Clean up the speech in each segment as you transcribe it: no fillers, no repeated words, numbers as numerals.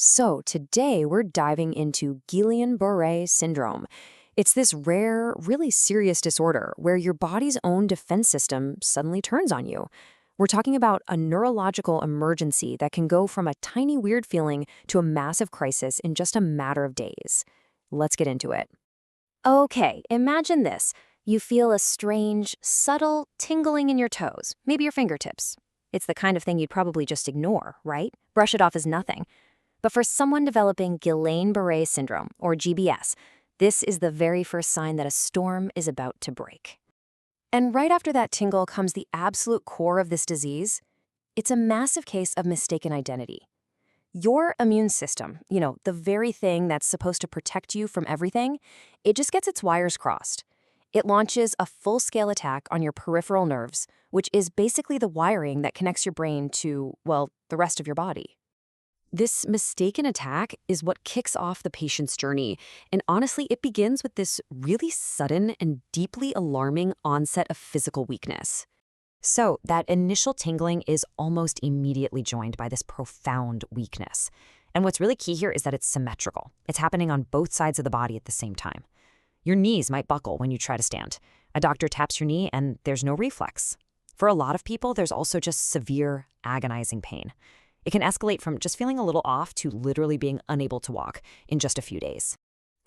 So, today we're diving into Guillain-Barré syndrome. It's this rare, really serious disorder where your body's own defense system suddenly turns on you. We're talking about a neurological emergency that can go from a tiny weird feeling to a massive crisis in just a matter of days. Let's get into it. Okay, imagine this. You feel a strange, subtle tingling in your toes, maybe your fingertips. It's the kind of thing you'd probably just ignore, right? Brush it off as nothing. But for someone developing Guillain-Barré syndrome, or GBS, this is the very first sign that a storm is about to break. And right after that tingle comes the absolute core of this disease. It's a massive case of mistaken identity. Your immune system, the very thing that's supposed to protect you from everything, it just gets its wires crossed. It launches a full-scale attack on your peripheral nerves, which is basically the wiring that connects your brain to, well, the rest of your body. This mistaken attack is what kicks off the patient's journey, and honestly, it begins with this really sudden and deeply alarming onset of physical weakness. So, that initial tingling is almost immediately joined by this profound weakness. And what's really key here is that it's symmetrical. It's happening on both sides of the body at the same time. Your knees might buckle when you try to stand. A doctor taps your knee and there's no reflex. For a lot of people, there's also just severe, agonizing pain. It can escalate from just feeling a little off to literally being unable to walk in just a few days.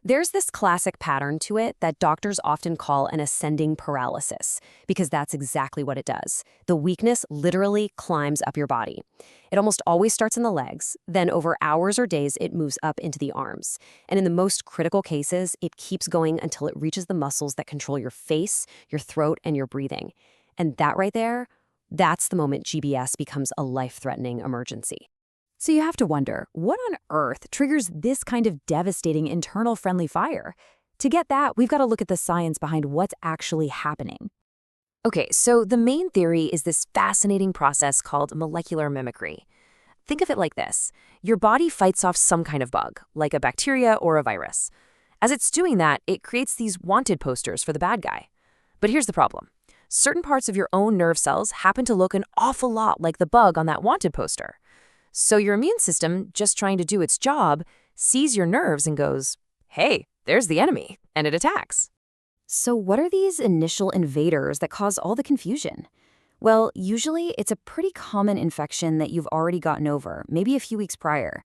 There's this classic pattern to it that doctors often call an ascending paralysis, because that's exactly what it does. The weakness literally climbs up your body. It almost always starts in the legs, then over hours or days it moves up into the arms. And in the most critical cases, it keeps going until it reaches the muscles that control your face, your throat, and your breathing. And that right there, that's the moment GBS becomes a life-threatening emergency. So you have to wonder, what on earth triggers this kind of devastating internal friendly fire? To get that, we've got to look at the science behind what's actually happening. Okay, so the main theory is this fascinating process called molecular mimicry. Think of it like this. Your body fights off some kind of bug, like a bacteria or a virus. As it's doing that, it creates these wanted posters for the bad guy. But here's the problem. Certain parts of your own nerve cells happen to look an awful lot like the bug on that wanted poster. So your immune system, just trying to do its job, sees your nerves and goes, hey, there's the enemy, and it attacks. So what are these initial invaders that cause all the confusion? Well, usually it's a pretty common infection that you've already gotten over, maybe a few weeks prior.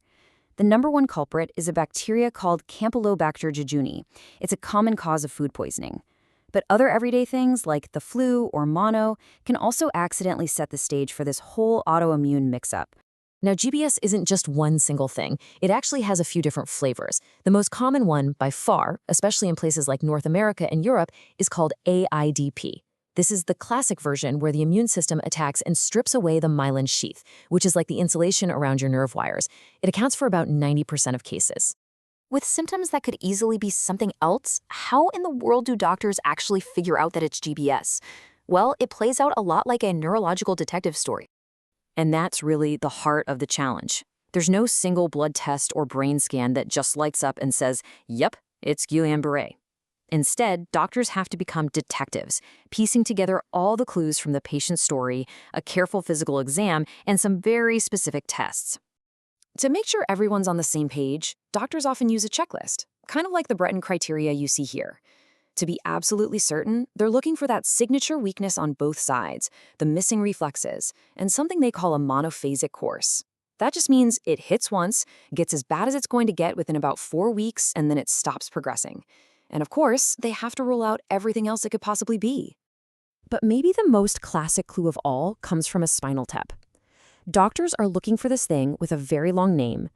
The number one culprit is a bacteria called Campylobacter jejuni. It's a common cause of food poisoning. But other everyday things like the flu or mono can also accidentally set the stage for this whole autoimmune mix-up. Now, GBS isn't just one single thing. It actually has a few different flavors. The most common one, by far, especially in places like North America and Europe, is called AIDP. This is the classic version where the immune system attacks and strips away the myelin sheath, which is like the insulation around your nerve wires. It accounts for about 90% of cases. With symptoms that could easily be something else, how in the world do doctors actually figure out that it's GBS? Well, it plays out a lot like a neurological detective story. And that's really the heart of the challenge. There's no single blood test or brain scan that just lights up and says, yep, it's Guillain-Barré. Instead, doctors have to become detectives, piecing together all the clues from the patient's story, a careful physical exam, and some very specific tests. To make sure everyone's on the same page, doctors often use a checklist, kind of like the Breton criteria you see here. To be absolutely certain, they're looking for that signature weakness on both sides, the missing reflexes, and something they call a monophasic course. That just means it hits once, gets as bad as it's going to get within about 4 weeks, and then it stops progressing. And of course, they have to rule out everything else it could possibly be. But maybe the most classic clue of all comes from a spinal tap. Doctors are looking for this thing with a very long name,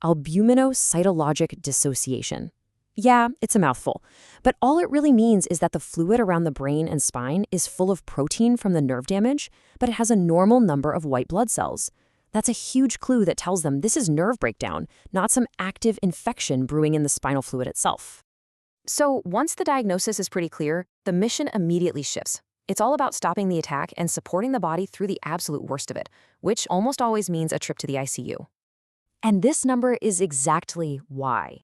albuminocytologic dissociation. Yeah, it's a mouthful, but all it really means is that the fluid around the brain and spine is full of protein from the nerve damage, but it has a normal number of white blood cells. That's a huge clue that tells them this is nerve breakdown, not some active infection brewing in the spinal fluid itself. So once the diagnosis is pretty clear, the mission immediately shifts. It's all about stopping the attack and supporting the body through the absolute worst of it, which almost always means a trip to the ICU. And this number is exactly why.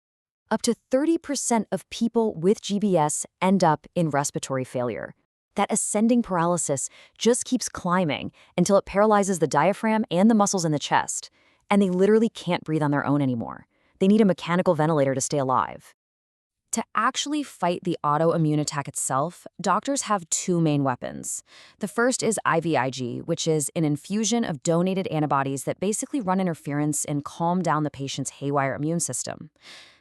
Up to 30% of people with GBS end up in respiratory failure. That ascending paralysis just keeps climbing until it paralyzes the diaphragm and the muscles in the chest. and they literally can't breathe on their own anymore. They need a mechanical ventilator to stay alive. To actually fight the autoimmune attack itself, doctors have two main weapons. The first is IVIG, which is an infusion of donated antibodies that basically run interference and calm down the patient's haywire immune system.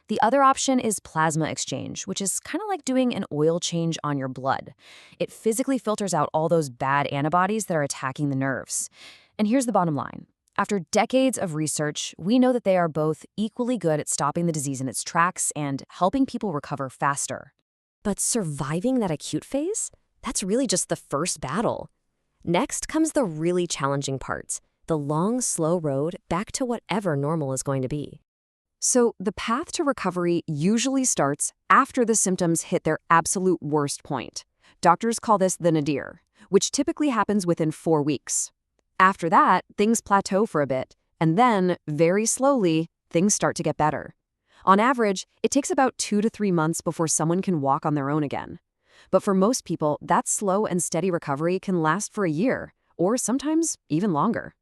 The other option is plasma exchange, which is kind of like doing an oil change on your blood. It physically filters out all those bad antibodies that are attacking the nerves. And here's the bottom line. After decades of research, we know that they are both equally good at stopping the disease in its tracks and helping people recover faster. But surviving that acute phase? That's really just the first battle. Next comes the really challenging part, the long, slow road back to whatever normal is going to be. So the path to recovery usually starts after the symptoms hit their absolute worst point. Doctors call this the nadir, which typically happens within 4 weeks. After that, things plateau for a bit, and then, very slowly, things start to get better. On average, it takes about 2 to 3 months before someone can walk on their own again. But for most people, that slow and steady recovery can last for a year, or sometimes even longer.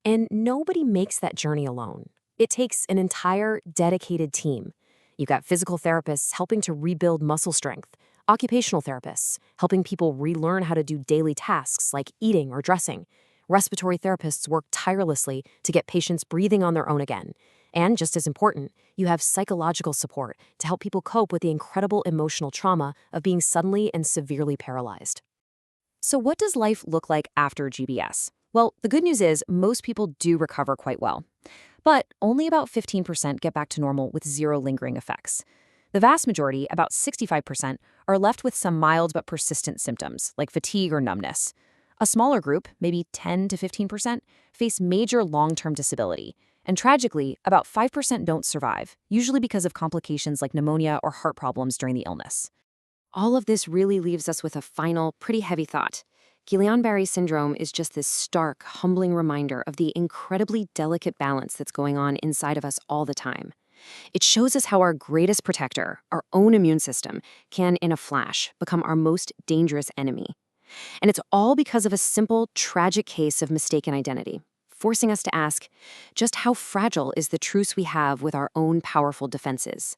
And nobody makes that journey alone. It takes an entire, dedicated team. You've got physical therapists helping to rebuild muscle strength, occupational therapists helping people relearn how to do daily tasks like eating or dressing. Respiratory therapists work tirelessly to get patients breathing on their own again. And just as important, you have psychological support to help people cope with the incredible emotional trauma of being suddenly and severely paralyzed. So what does life look like after GBS? Well, the good news is most people do recover quite well. But only about 15% get back to normal with zero lingering effects. The vast majority, about 65%, are left with some mild but persistent symptoms, like fatigue or numbness. A smaller group, maybe 10 to 15%, face major long-term disability. And tragically, about 5% don't survive, usually because of complications like pneumonia or heart problems during the illness. All of this really leaves us with a final, pretty heavy thought. Guillain-Barré syndrome is just this stark, humbling reminder of the incredibly delicate balance that's going on inside of us all the time. It shows us how our greatest protector, our own immune system, can, in a flash, become our most dangerous enemy. And it's all because of a simple, tragic case of mistaken identity, forcing us to ask, just how fragile is the truce we have with our own powerful defenses?